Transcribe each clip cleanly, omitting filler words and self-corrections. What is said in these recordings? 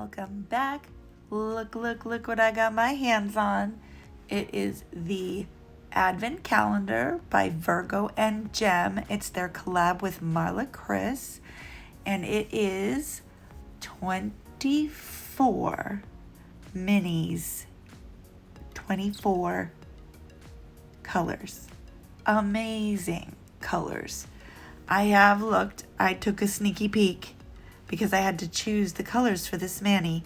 welcome back. Look what I got my hands on. It is the Advent Calendar by Virgo and Gem. It's their collab with Marla Kris, and it is 24 minis, 24 colors. Amazing colors. I took a sneaky peek because I had to choose the colors for this mani,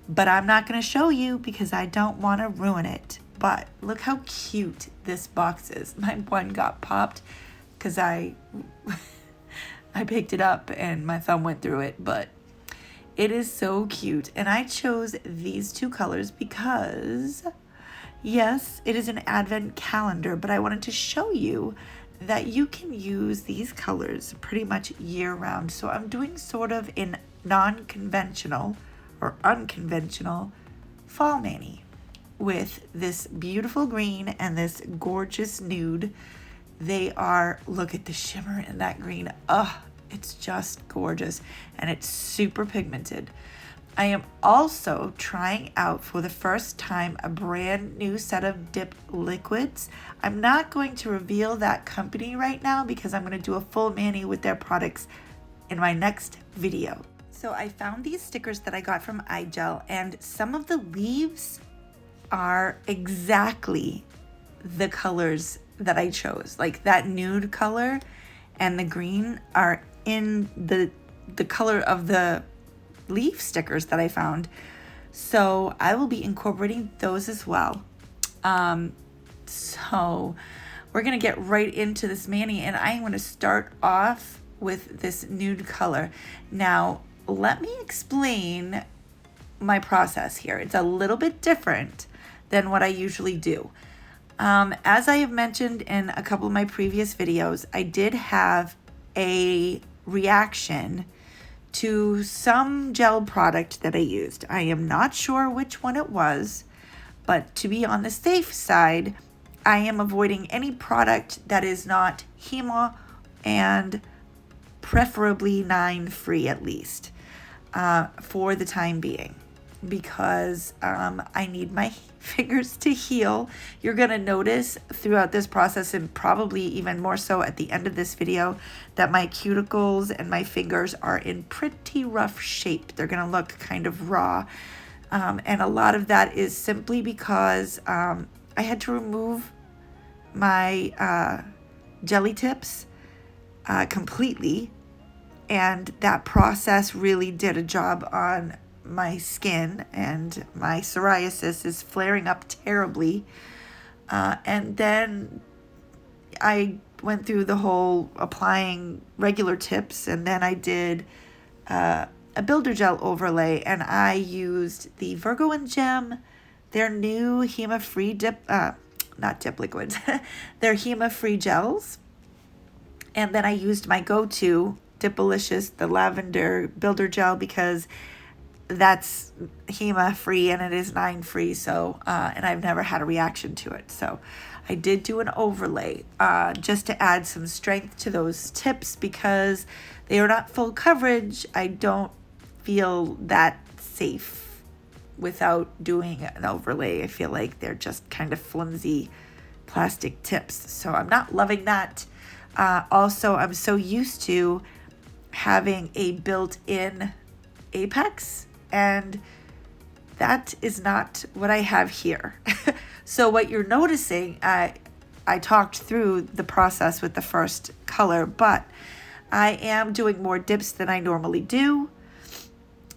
but I'm not going to show you because I don't want to ruin it. But look how cute this box is. My one got popped because I picked it up and my thumb went through it, but it is so cute. And I chose these two colors because, yes, it is an advent calendar, but I wanted to show you that you can use these colors pretty much year round. So I'm doing sort of in non-conventional or unconventional fall mani with this beautiful green and this gorgeous nude. They are, look at the shimmer in that green. It's just gorgeous, and it's super pigmented. I am also trying out for the first time a brand new set of dip liquids. I'm not going to reveal that company right now because I'm going to do a full mani with their products in my next video. So I found these stickers that I got from iGel, and some of the leaves are exactly the colors that I chose. Like that nude color and the green are in the color of the leaf stickers that I found. So I will be incorporating those as well. So we're gonna get right into this mani, and I'm gonna start off with this nude color. Now, let me explain my process here. It's a little bit different than what I usually do. As I have mentioned in a couple of my previous videos, I did have a reaction to some gel product that I used. I am not sure which one it was, but to be on the safe side, I am avoiding any product that is not HEMA and preferably 9 free at least for the time being, because I need my fingers to heal. You're gonna notice throughout this process, and probably even more so at the end of this video, that my cuticles and my fingers are in pretty rough shape. They're gonna look kind of raw, and a lot of that is simply because I had to remove my jelly tips completely, and that process really did a job on my skin, and my psoriasis is flaring up terribly. And then I went through the whole applying regular tips, and then I did a builder gel overlay, and I used the Virgo and Gem, their new HEMA-free not dip liquids, their HEMA-free gels. And then I used my go-to Dipalicious, the lavender builder gel, because that's HEMA free and it is 9 free. So, and I've never had a reaction to it. So I did do an overlay just to add some strength to those tips because they are not full coverage. I don't feel that safe without doing an overlay. I feel like they're just kind of flimsy plastic tips. So I'm not loving that. Also, I'm so used to having a built-in apex, and that is not what I have here. So what you're noticing, I talked through the process with the first color, but I am doing more dips than I normally do.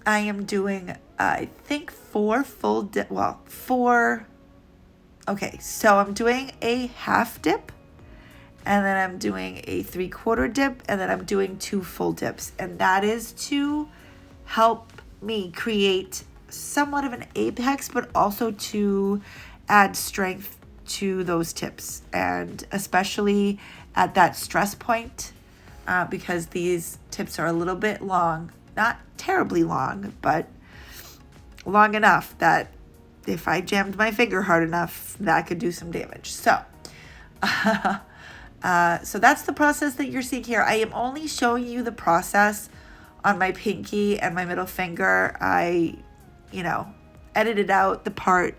I am doing, I think 4 full dip, okay, so I'm doing a half dip, and then I'm doing a 3/4 dip, and then I'm doing 2 full dips, and that is to help me create somewhat of an apex, but also to add strength to those tips, and especially at that stress point, because these tips are a little bit long, not terribly long, but long enough that if I jammed my finger hard enough, that could do some damage. So so that's the process that you're seeing here. I am only showing you the process on my pinky and my middle finger. I you know, edited out the part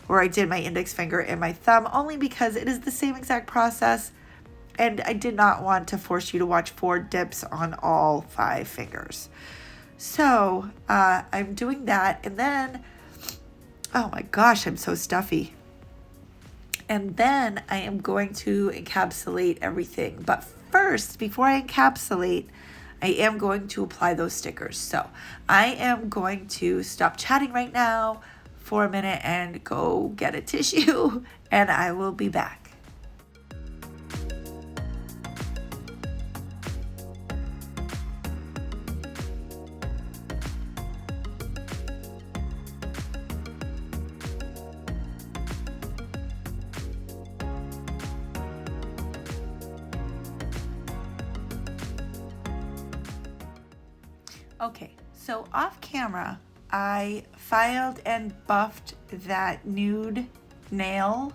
where I did my index finger and my thumb, only because it is the same exact process. And I did not want to force you to watch 4 dips on all 5 fingers. So I'm doing that. And then, oh my gosh, I'm so stuffy. And then I am going to encapsulate everything. But first, before I encapsulate, I am going to apply those stickers. So I am going to stop chatting right now for a minute and go get a tissue, and I will be back. Okay, so off camera, I filed and buffed that nude nail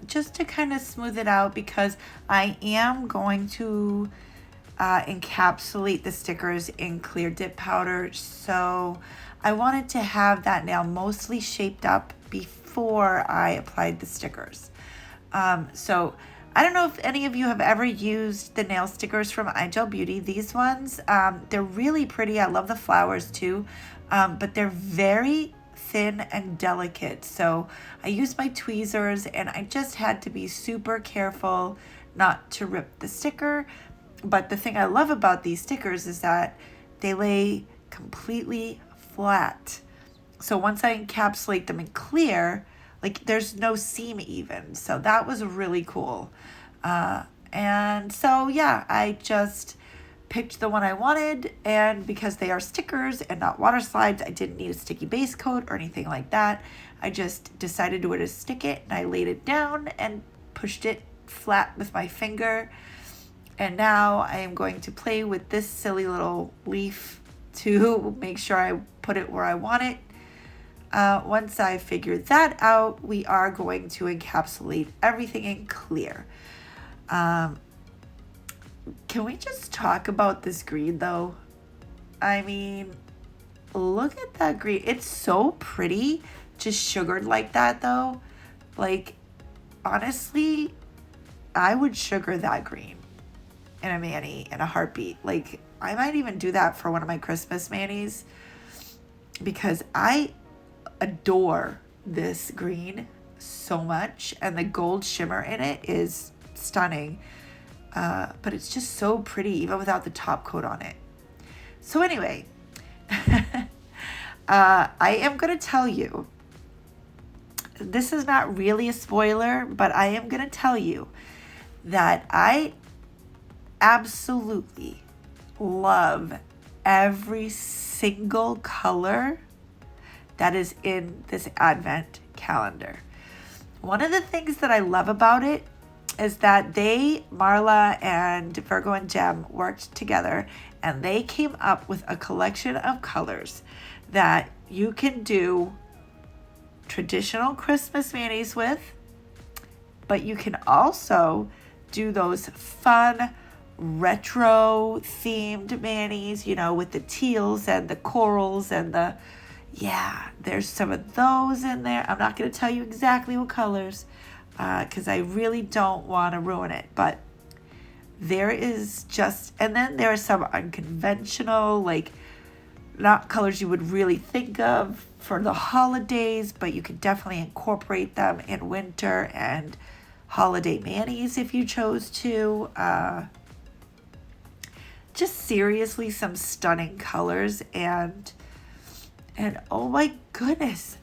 just to kind of smooth it out, because I am going to encapsulate the stickers in clear dip powder. So I wanted to have that nail mostly shaped up before I applied the stickers. So I don't know if any of you have ever used the nail stickers from iGel Beauty. These ones, they're really pretty. I love the flowers too, but they're very thin and delicate. So I used my tweezers, and I just had to be super careful not to rip the sticker. But the thing I love about these stickers is that they lay completely flat. So once I encapsulate them in clear, like there's no seam even. So that was really cool. And so yeah, I just picked the one I wanted, and because they are stickers and not water slides, I didn't need a sticky base coat or anything like that. I just decided to stick it, and I laid it down and pushed it flat with my finger. And now I am going to play with this silly little leaf to make sure I put it where I want it. Once I figure that out, we are going to encapsulate everything in clear. Can we just talk about this green though? I mean, look at that green. It's so pretty, just sugared like that though. Like, honestly, I would sugar that green in a mani in a heartbeat. Like, I might even do that for one of my Christmas manis, because I adore this green so much, and the gold shimmer in it is stunning, but it's just so pretty even without the top coat on it. So anyway, I am going to tell you, this is not really a spoiler, but I am going to tell you that I absolutely love every single color that is in this advent calendar. One of the things that I love about it is that Marla and Virgo and Gem worked together, and they came up with a collection of colors that you can do traditional Christmas manis with, but you can also do those fun retro themed manis, you know, with the teals and the corals and the, yeah, there's some of those in there. I'm not going to tell you exactly what colors, because I really don't want to ruin it, but there is just, and then there are some unconventional, like not colors you would really think of for the holidays, but you could definitely incorporate them in winter and holiday manis if you chose to. Just seriously some stunning colors, and oh my goodness,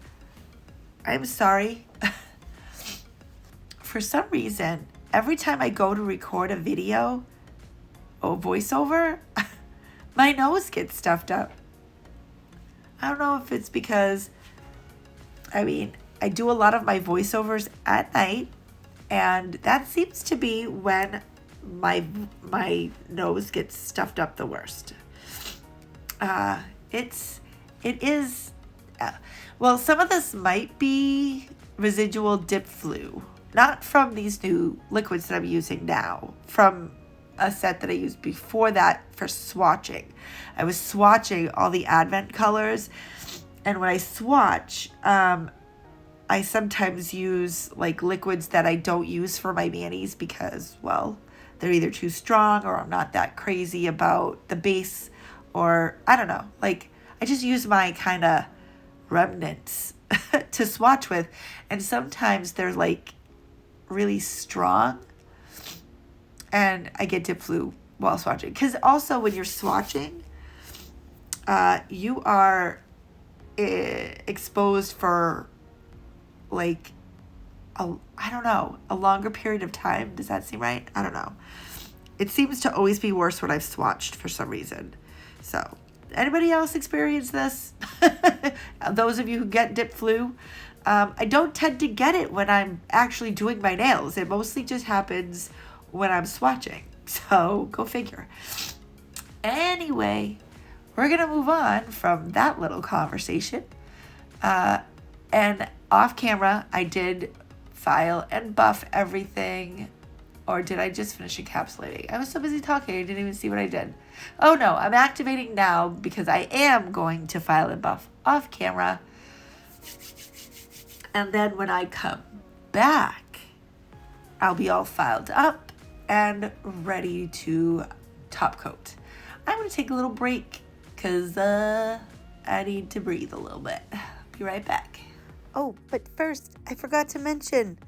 I'm sorry. For some reason, every time I go to record a video or voiceover, my nose gets stuffed up. I don't know if it's because, I mean, I do a lot of my voiceovers at night, and that seems to be when my nose gets stuffed up the worst. It is, well, some of this might be residual dip flu, not from these new liquids that I'm using now, from a set that I used before that for swatching. I was swatching all the Advent colors, And when I swatch, I sometimes use like liquids that I don't use for my manis because, well, they're either too strong or I'm not that crazy about the base, or I don't know. Like, I just use my kind of remnants to swatch with. And sometimes they're like really strong and I get dip flu while swatching. Because also when you're swatching, you are exposed for like, I don't know, a longer period of time. Does that seem right? I don't know. It seems to always be worse when I've swatched for some reason. So, anybody else experience this? Those of you who get dip flu, I don't tend to get it when I'm actually doing my nails. It mostly just happens when I'm swatching. So, go figure. Anyway, we're going to move on from that little conversation. And off camera, I did file and buff everything. Or did I just finish encapsulating? I was so busy talking, I didn't even see what I did. Oh no, I'm activating now because I am going to file and buff off camera. And then when I come back, I'll be all filed up and ready to top coat. I'm going to take a little break because I need to breathe a little bit. Be right back. Oh, but first, I forgot to mention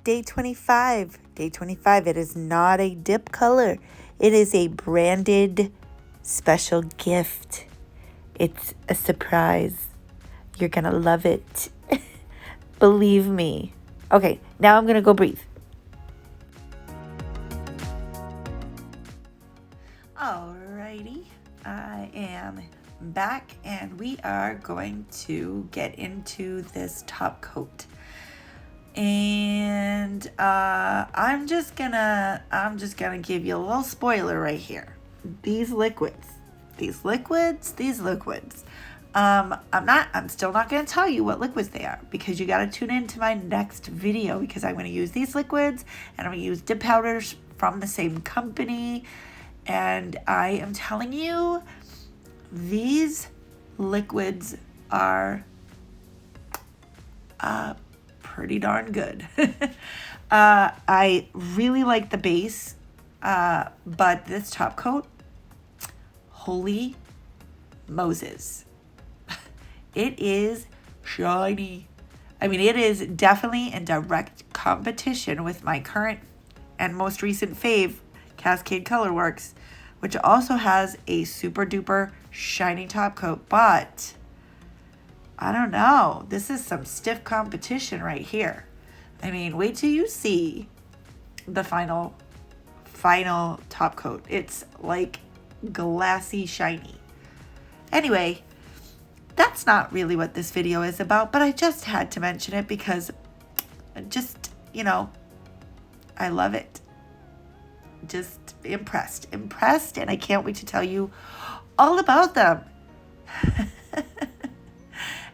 Day 25. Day 25, it is not a dip color. It is a branded special gift. It's a surprise. You're going to love it. Believe me. Okay, now I'm going to go breathe. Alrighty, I am back and we are going to get into this top coat. And I'm just gonna give you a little spoiler right here. These liquids. I'm still not gonna tell you what liquids they are because you gotta tune into my next video because I'm gonna use these liquids and I'm gonna use dip powders from the same company. And I am telling you, these liquids are pretty darn good. I really like the base, but this top coat, holy Moses. It is shiny. I mean, it is definitely in direct competition with my current and most recent fave, Cascade Colorworks, which also has a super duper shiny top coat, but I don't know. This is some stiff competition right here. I mean, wait till you see the final top coat. It's like glassy shiny. Anyway, that's not really what this video is about, but I just had to mention it because just, I love it. Just impressed, and I can't wait to tell you all about them.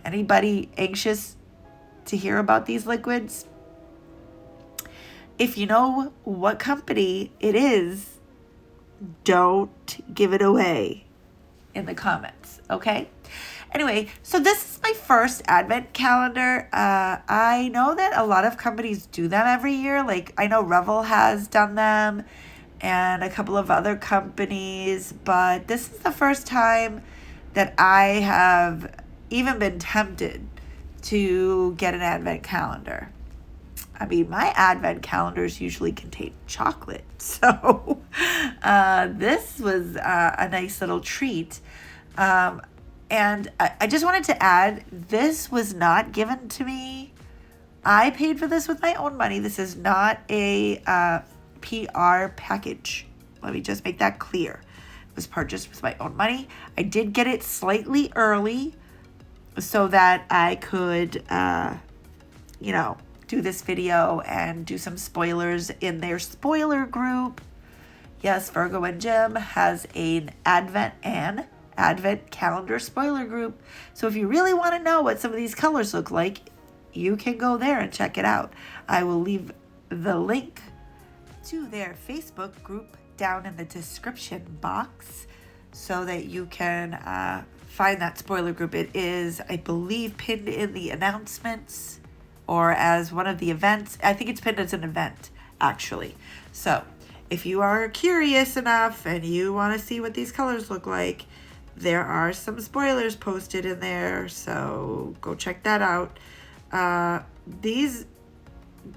Anybody anxious to hear about these liquids? If you know what company it is, don't give it away in the comments, okay? Anyway, so this is my first advent calendar. I know that a lot of companies do them every year. Like, I know Revel has done them and a couple of other companies, but this is the first time that I have even been tempted to get an advent calendar. I mean, my advent calendars usually contain chocolate, so this was a nice little treat. And I just wanted to add, this was not given to me. I paid for this with my own money. This is not a PR package. Let me just make that clear. It was purchased with my own money. I did get it slightly early so that I could, do this video and do some spoilers in their spoiler group. Yes, Virgo and Gem has an advent calendar spoiler group. So if you really want to know what some of these colors look like, you can go there and check it out. I will leave the link to their Facebook group down in the description box so that you can find that spoiler group. It is, I believe, pinned in the announcements or as one of the events. I think it's pinned as an event, actually. So if you are curious enough and you want to see what these colors look like, there are some spoilers posted in there, so go check that out. These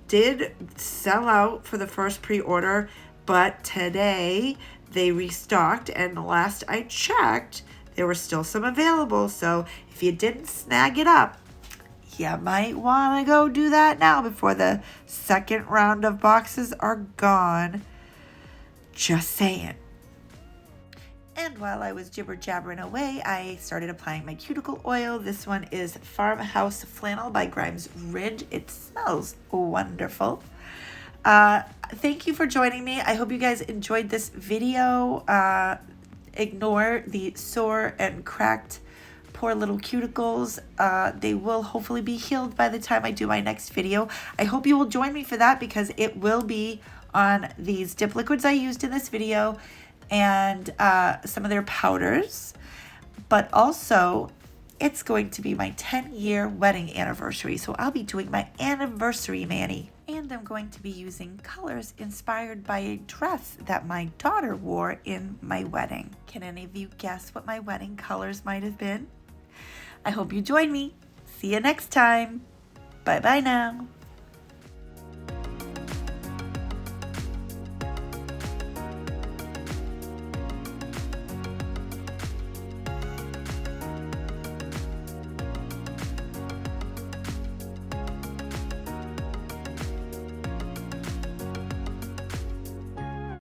did sell out for the first pre-order, but today they restocked, and the last I checked, there were still some available. So if you didn't snag it up, you might want to go do that now before the second round of boxes are gone. Just saying. And while I was jibber jabbering away, I started applying my cuticle oil. This one is Farmhouse Flannel by Grimes Ridge. It smells wonderful. Thank you for joining me. I hope you guys enjoyed this video. Ignore the sore and cracked poor little cuticles. They will hopefully be healed by the time I do my next video. I hope you will join me for that, because it will be on these dip liquids I used in this video and some of their powders, but also it's going to be my 10-year wedding anniversary, so I'll be doing my anniversary mani, and I'm going to be using colors inspired by a dress that my daughter wore in my wedding. Can any of you guess what my wedding colors might have been? I hope you join me. See you next time. Bye bye now.